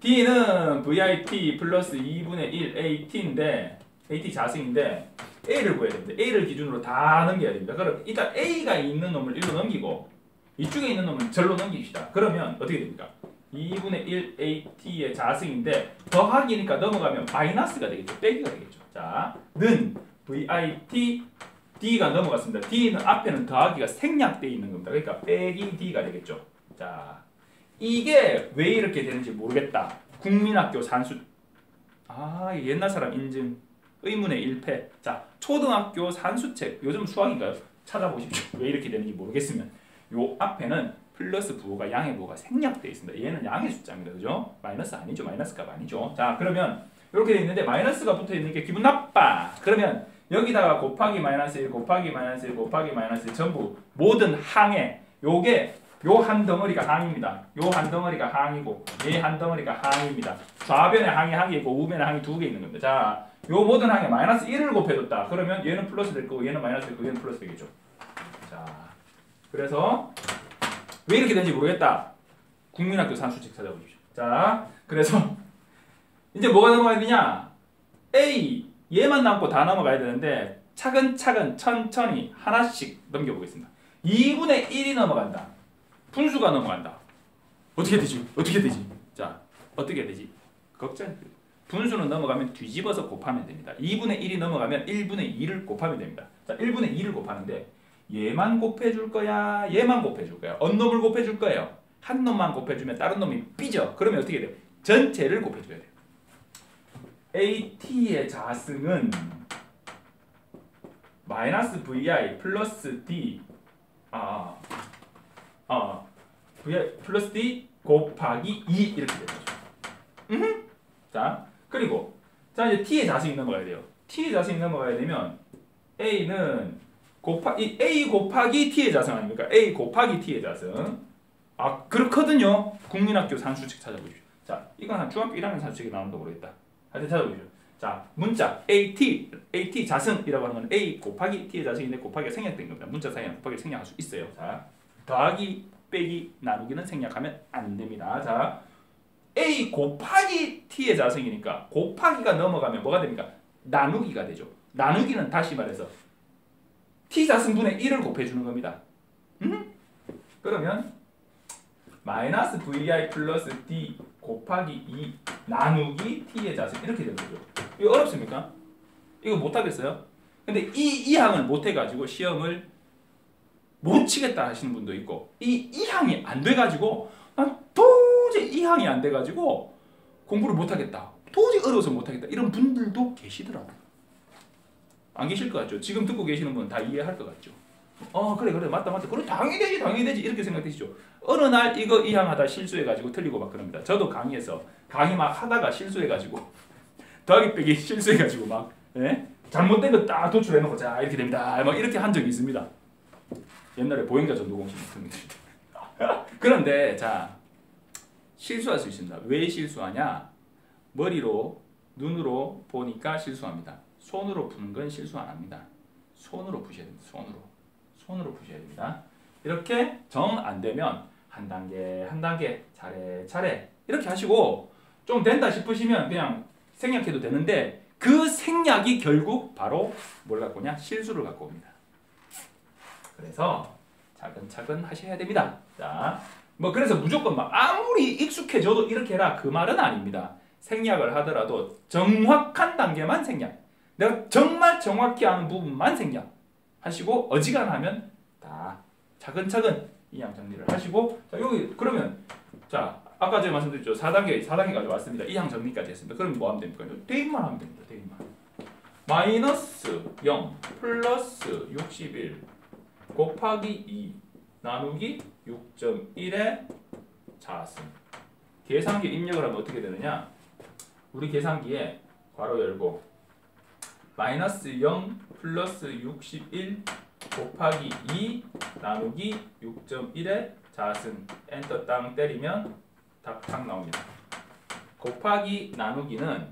D는 VIT 플러스 2분의 1 AT인데 AT 자승인데 A를 구해야 됩니다. A를 기준으로 다 넘겨야 됩니다. 그럼 일단 A가 있는 놈을 1로 넘기고 이쪽에 있는 놈은 절로 넘깁시다. 그러면 어떻게 됩니까? 2분의 1 AT의 자승인데 더하기니까 넘어가면 마이너스가 되겠죠. 빼기가 되겠죠. 자, 는 VIT D가 넘어갔습니다. D는 앞에는 더하기가 생략되어 있는 겁니다. 그러니까 빼기 D가 되겠죠. 자, 이게 왜 이렇게 되는지 모르겠다. 국민학교 산수 옛날 사람 인증 의문의 1패. 자, 초등학교 산수책 요즘 수학인가요? 찾아보십시오. 왜 이렇게 되는지 모르겠으면 요 앞에는 플러스 부호가 양의 부호가 생략되어 있습니다. 얘는 양의 숫자입니다. 그죠? 마이너스 아니죠. 마이너스 값 아니죠. 자, 그러면 이렇게 되어 있는데 마이너스가 붙어 있는 게 기분 나빠. 그러면 여기다가 곱하기 마이너스 1 곱하기 마이너스 1 곱하기 마이너스 1 전부 모든 항에 요게 요 한 덩어리가 항입니다. 요 한 덩어리가 항이고 얘 한 덩어리가 항입니다. 좌변에 항이 한 개 있고 우변에 항이 두 개 있는 겁니다. 자, 요 모든 항에 마이너스 1을 곱해줬다. 그러면 얘는 플러스 될 거고 얘는 마이너스 될 거고 얘는 플러스 되겠죠. 자, 그래서 왜 이렇게 되는지 모르겠다. 국민학교 산수책 찾아보십시오. 자, 그래서 이제 뭐가 넘어가야 되냐? A 얘만 남고 다 넘어가야 되는데 차근차근 천천히 하나씩 넘겨보겠습니다. 2분의 1이 넘어간다. 분수가 넘어간다. 어떻게 되지? 어떻게 되지? 자, 어떻게 되지? 걱정. 분수는 넘어가면 뒤집어서 곱하면 됩니다. 2분의 1이 넘어가면 1분의 2를 곱하면 됩니다. 자, 1분의 2를 곱하는데 얘만 곱해줄 거야? 얘만 곱해줄 거야? 어느 놈을 곱해줄 거예요? 한 놈만 곱해주면 다른 놈이 삐져. 그러면 어떻게 돼요? 전체를 곱해줘야 돼요. AT의 자승은 마이너스 VI 플러스 D VI 플러스 D 곱하기 2 이렇게 되는 거죠. 자, 그리고 자 이제 T의 자승이 넘어가야 돼요. T의 자승이 넘어가야 되면 A는 A 곱하기 T의 자승 아닙니까? A 곱하기 T의 자승. 아, 그렇거든요. 국민학교 산수책 찾아보십시오. 자, 이건 한 중학교 1학년 산수책에 나온다고 모르겠다. 하여튼 찾아보십시오. 자, 문자 AT 자승이라고 하는 건 A 곱하기 T의 자승인데 곱하기가 생략된 겁니다. 문자 사이에 곱하기 생략할 수 있어요. 자, 더하기, 빼기, 나누기는 생략하면 안 됩니다. 자, A 곱하기 T의 자승이니까 곱하기가 넘어가면 뭐가 됩니까? 나누기가 되죠. 나누기는 다시 말해서 T 자승분의 1을 곱해주는 겁니다. 그러면 마이너스 VI 플러스 D 곱하기 2 나누기 T의 자승 이렇게 되는 거죠. 이거 어렵습니까? 이거 못하겠어요? 근데 이 항을 못해가지고 시험을 못 치겠다 하시는 분도 있고 이 항이 안 돼가지고 난 도저히 이 항이 안 돼가지고 공부를 못하겠다. 도저히 어려워서 못하겠다. 이런 분들도 계시더라고요. 안 계실 것 같죠? 지금 듣고 계시는 분은 다 이해할 것 같죠? 그래 맞다 그럼 당연히 되지 이렇게 생각되시죠? 어느 날 이 항 하다 실수해가지고 틀리고 막 그럽니다. 저도 강의 막 하다가 실수해가지고 더하기 빼기 실수해가지고 막 잘못된 거 딱 도출해놓고 자 이렇게 됩니다. 막 이렇게 한 적이 있습니다. 옛날에 보행자 전도공식 같은 거. 그런데 자 실수할 수 있습니다. 왜 실수하냐? 머리로 눈으로 보니까 실수합니다. 손으로 푸는 건 실수 안 합니다. 손으로 푸셔야 됩니다. 손으로 푸셔야 됩니다. 이렇게 정 안 되면 한 단계 차례 이렇게 하시고 좀 된다 싶으시면 그냥 생략해도 되는데 그 생략이 결국 바로 뭘 갖고 오냐? 실수를 갖고 옵니다. 그래서 차근차근 하셔야 됩니다. 자, 그래서 무조건 막 아무리 익숙해져도 이렇게 해라 그 말은 아닙니다. 생략을 하더라도 정확한 단계만 생략. 내가 정말 정확히 아는 부분만 생략하시고 어지간하면 다 차근차근 이항 정리를 하시고 자 여기 그러면 자 아까 제가 말씀드렸죠 4단계까지 왔습니다. 이항 정리까지 했습니다. 그럼 뭐 하면 됩니까? 대입만 하면 됩니다. 대입만. 마이너스 0 플러스 61 곱하기 2 나누기 6.1의 자승. 계산기 입력을 하면 어떻게 되느냐? 우리 계산기에 괄호 열고 마이너스 0 플러스 61 곱하기 2 나누기 6.1의 자승 엔터 땅 때리면 답 딱 나옵니다. 곱하기 나누기는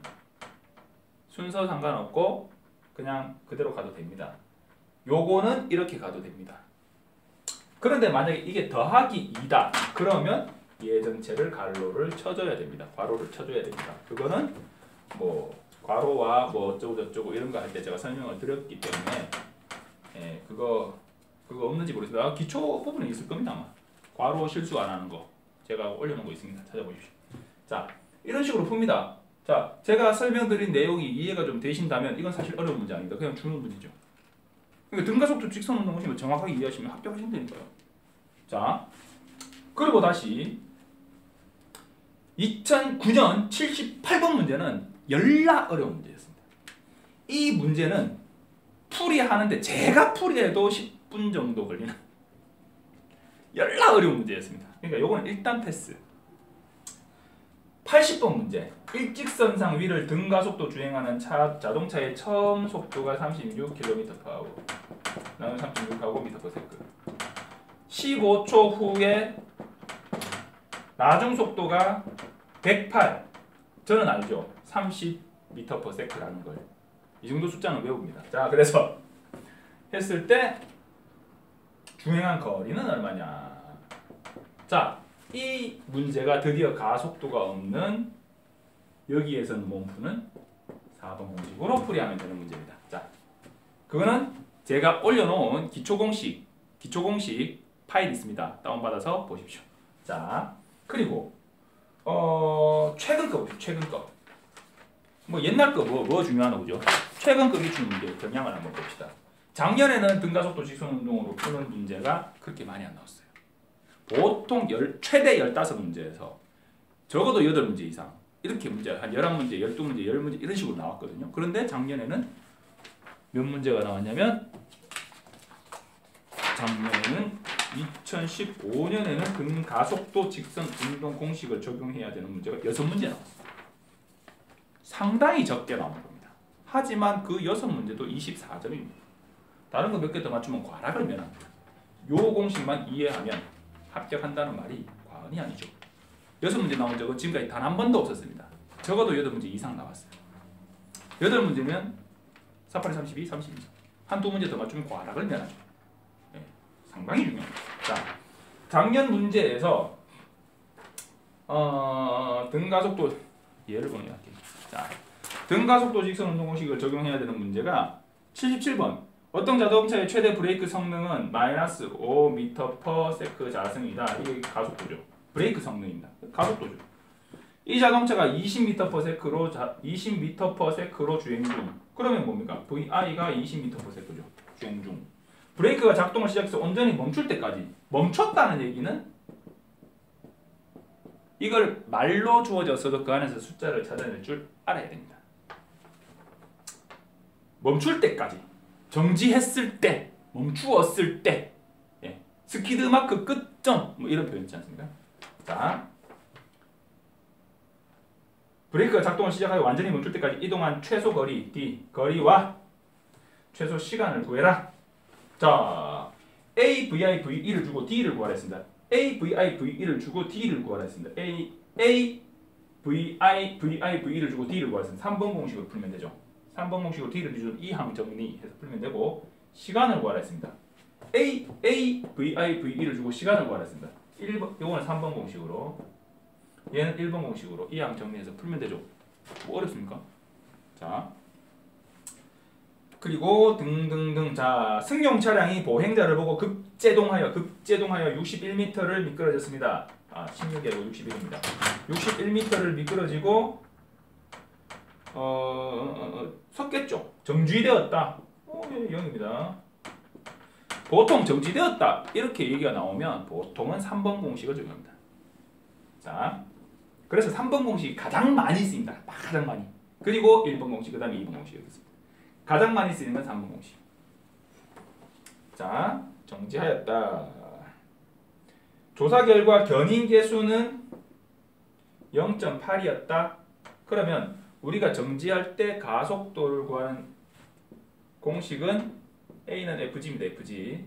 순서 상관없고 그냥 그대로 가도 됩니다. 요거는 이렇게 가도 됩니다. 그런데 만약에 이게 더하기 2다 그러면 얘 전체를 가로를 쳐줘야 됩니다. 괄호를 쳐줘야 됩니다. 그거는 뭐 괄호와 뭐 어쩌고 저쩌고 이런 거 할 때 제가 설명을 드렸기 때문에 그거 없는지 모르겠어요. 기초 부분에 있을 겁니다 아마. 괄호 실수 안 하는 거 제가 올려놓은 거 있습니다. 찾아보십시오. 자 이런 식으로 풉니다. 자 제가 설명드린 내용이 이해가 좀 되신다면 이건 사실 어려운 문제 아닙니다. 그냥 주는 문제죠. 그러니까 등가속도 직선운동 오시면 정확하게 이해하시면 합격하신다니까요. 자 그리고 다시 2009년 78번 문제는 열나 어려운 문제였습니다. 이 문제는 풀이하는데 제가 풀이해도 10분 정도 걸리는 열나 어려운 문제였습니다. 그러니까 요거는 일단 패스. 80번 문제. 일직선상 위를 등가속도 주행하는 자동차의 처음 속도가 36km/h 나는 36하고 m/s 15초 후에 나중 속도가 108 저는 알죠. 30m/s라는 걸. 이 정도 숫자는 외웁니다. 자 그래서 했을 때 주행한 거리는 얼마냐. 자 이 문제가 드디어 가속도가 없는 여기에서는 몸푸는 4번 공식으로 풀이하면 되는 문제입니다. 자, 그거는 제가 올려놓은 기초공식 파일이 있습니다. 다운받아서 보십시오. 자, 그리고 최근급. 뭐 옛날 거 뭐 중요하나 보죠. 최근급이 주는 문제 경향을 한번 봅시다. 작년에는 등가속도 직선운동으로 푸는 문제가 그렇게 많이 안 나왔어요. 보통 최대 15문제에서 적어도 8문제 이상 이렇게 문제 한 11문제, 12문제, 10문제 이런 식으로 나왔거든요. 그런데 작년에는 몇 문제가 나왔냐면 작년에는 2015년에는 등가속도 직선 운동 공식을 적용해야 되는 문제가 6문제 나왔어요. 상당히 적게 나온 겁니다. 하지만 그 6문제도 24점입니다. 다른 거 몇 개 더 맞추면 과락을 면합니다. 요 공식만 이해하면 합격한다는 말이 과언이 아니죠. 6문제 나온 적은 지금까지 단 한 번도 없었습니다. 적어도 8문제 이상 나왔어요. 8문제면 48, 32, 32. 한두 문제 더 맞추면 과락을 면하죠. 네, 상당히 중요합니다. 자, 작년 문제에서 등가속도 예를 보내갈게요. 자, 등가속도 직선 운동 공식을 적용해야 되는 문제가 77번. 어떤 자동차의 최대 브레이크 성능은 마이너스 5m/s 자승이다. 이게 가속도죠. 브레이크 성능입니다. 가속도죠. 이 자동차가 20m/s로 주행 중. 그러면 뭡니까? VI가 20m/s죠. 주행 중. 브레이크가 작동을 시작해서 온전히 멈출 때까지. 멈췄다는 얘기는 이걸 말로 주어졌어도 그 안에서 숫자를 찾아낼 줄 알아야 됩니다. 멈출 때까지. 정지했을 때, 멈추었을 때, 예. 스키드 마크 끝점 뭐 이런 표현 있지 않습니까? 자, 브레이크가 작동을 시작하여 완전히 멈출 때까지 이동한 최소 거리 D, 거리와 최소 시간을 구해라. 자, A, VI, V1을 주고 D를 구하라 했습니다. A, VI, V1을 주고 D를 구하라 했습니다. A, VI, V1을 주고 D를 구하라 했습니다. 3번 공식으로 풀면 되죠. 3번 공식으로 D를 기준 2항 정리해서 풀면 되고 시간을 구하라 했습니다. A, VI, V1을 주고 시간을 구하라 했습니다. 1번, 이거는 3번 공식으로 얘는 1번 공식으로 2항 정리해서 풀면 되죠. 뭐 어렵습니까? 자, 그리고 등등등. 자, 승용 차량이 보행자를 보고 급제동하여 61m를 미끄러졌습니다. 16이 아니고 61입니다. 61m를 미끄러지고 섰겠죠. 정지되었다. 예, 0입니다. 보통 정지되었다 이렇게 얘기가 나오면 보통은 3번 공식을 적용합니다. 자, 그래서 3번 공식이 가장 많이 쓰입니다. 가장 많이. 그리고 1번 공식, 그 다음에 2번 공식이 있습니다. 가장 많이 쓰이는 건 3번 공식. 자, 정지하였다. 조사 결과 견인 계수는 0.8이었다. 그러면 우리가 정지할 때 가속도를 구하는 공식은 A는 FG입니다. FG.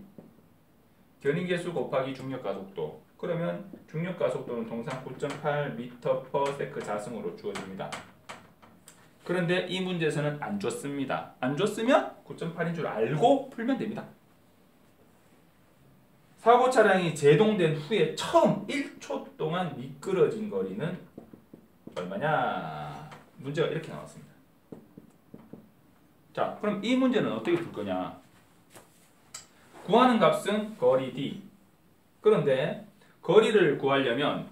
견인 계수 곱하기 중력 가속도. 그러면 중력 가속도는 통상 9.8m/s 자승으로 주어집니다. 그런데 이 문제에서는 안 줬습니다. 안 줬으면 9.8인 줄 알고 풀면 됩니다. 사고 차량이 제동된 후에 처음 1초 동안 미끄러진 거리는 얼마냐? 문제가 이렇게 나왔습니다. 자, 그럼 이 문제는 어떻게 풀 거냐? 구하는 값은 거리 D. 그런데 거리를 구하려면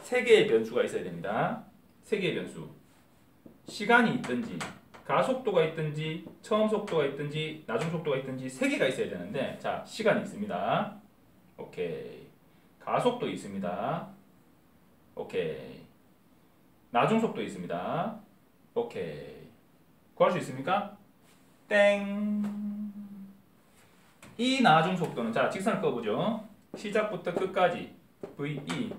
3개의 변수가 있어야 됩니다. 3개의 변수. 시간이 있든지 가속도가 있든지 처음 속도가 있든지 나중 속도가 있든지 3개가 있어야 되는데, 자, 시간이 있습니다. 오케이. 가속도 있습니다. 오케이. 나중 속도 있습니다. 오케이. 구할 수 있습니까? 땡. 이 나중 속도는, 자, 직선을 꺼보죠. 시작부터 끝까지 VE.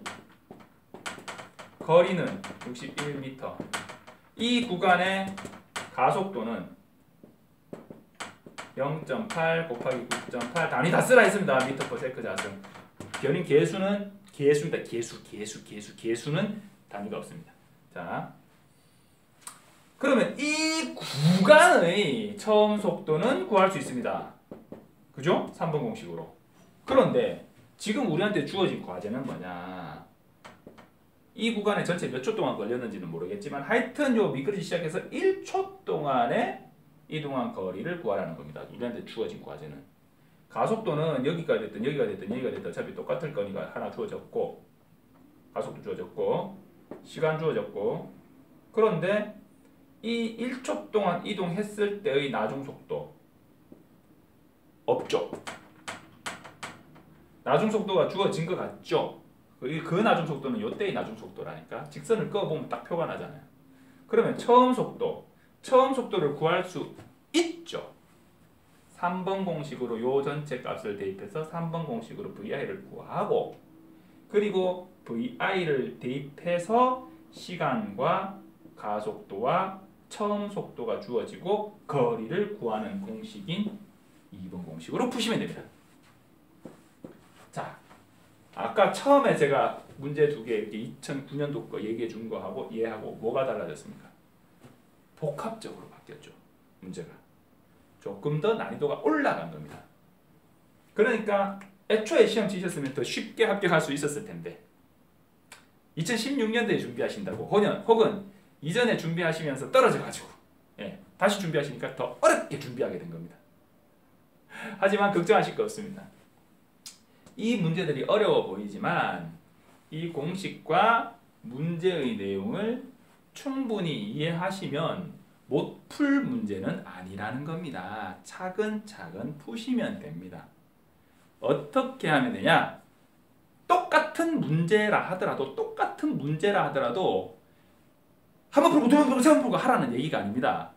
거리는 61m. 이 구간의 가속도는 0.8 곱하기 9.8 단위 다 쓰라 했습니다. 미터/s 자승. 견인 계수는 계수입니다. 계수는 단위가 없습니다. 자, 그러면 이 구간의 처음 속도는 구할 수 있습니다. 그죠? 3번 공식으로. 그런데 지금 우리한테 주어진 과제는 뭐냐? 이 구간에 전체 몇 초 동안 걸렸는지는 모르겠지만 하여튼 요 미끄러지 시작해서 1초 동안에 이동한 거리를 구하라는 겁니다. 우리한테 주어진 과제는. 가속도는 여기가 됐든 여기가 됐든 여기가 됐든 어차피 똑같을 거니까 하나 주어졌고, 가속도 주어졌고, 시간 주어졌고, 그런데 이 1초 동안 이동했을 때의 나중속도 없죠. 나중속도가 주어진 것 같죠. 그 나중속도는 요때의 나중속도라니까. 직선을 그어보면 딱 표가 나잖아요. 그러면 처음 속도를 구할 수 있죠. 3번 공식으로 요 전체 값을 대입해서 3번 공식으로 VI를 구하고, 그리고 VI를 대입해서 시간과 가속도와 처음 속도가 주어지고 거리를 구하는 공식인 2번 공식으로 푸시면 됩니다. 자, 아까 처음에 제가 문제 두 개 이렇게 2009년도 거 얘기해 준 거하고 얘하고 뭐가 달라졌습니까? 복합적으로 바뀌었죠. 문제가. 조금 더 난이도가 올라간 겁니다. 그러니까 애초에 시험 치셨으면 더 쉽게 합격할 수 있었을 텐데 2016년도에 준비하신다고 혹은 이전에 준비하시면서 떨어져가지고 다시 준비하시니까 더 어렵게 준비하게 된 겁니다. 하지만 걱정하실 거 없습니다. 이 문제들이 어려워 보이지만 이 공식과 문제의 내용을 충분히 이해하시면 못 풀 문제는 아니라는 겁니다. 차근차근 푸시면 됩니다. 어떻게 하면 되냐? 똑같은 문제라 하더라도 한번 풀고 두 번 풀고 세 번 풀고 하라는 얘기가 아닙니다.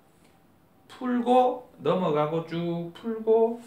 풀고 넘어가고 쭉 풀고